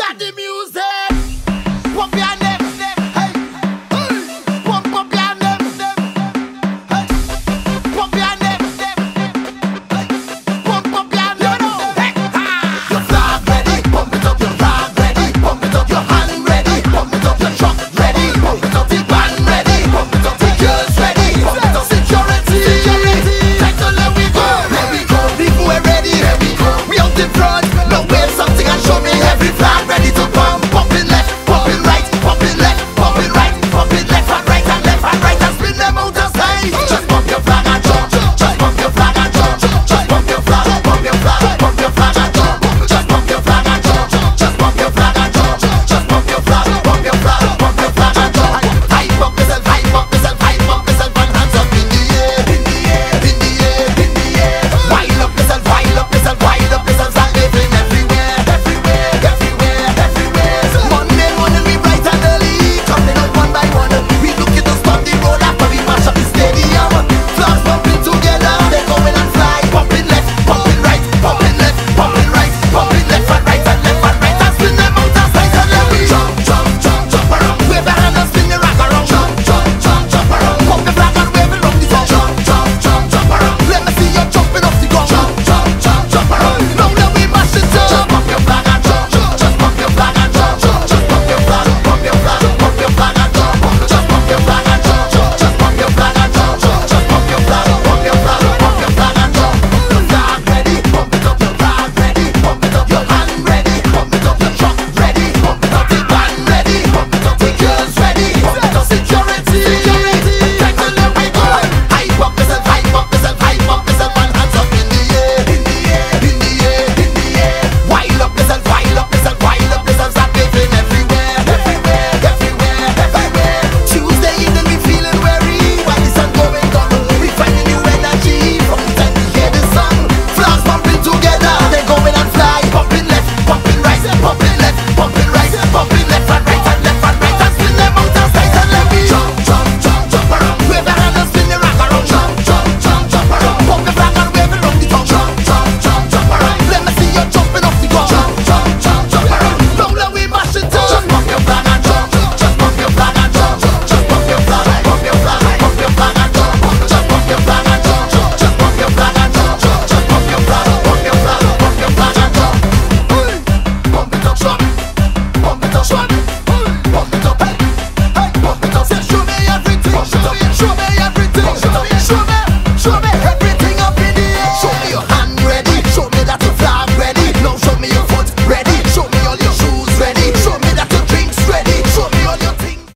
start the music. Pump your neck, hey, hey. Pump your neck, hey. Pump your neck, hey. Pump your neck, hey. Your flag ready, pump it up. Your flag ready, pump it up. Your hand ready, pump it up. Your truck ready, pump it up. The band ready, pump it up. The girls ready, pump it up. Security, take the let we go. Let we go, people we're ready. Let we go. We out in front, now wave something and show me every flag.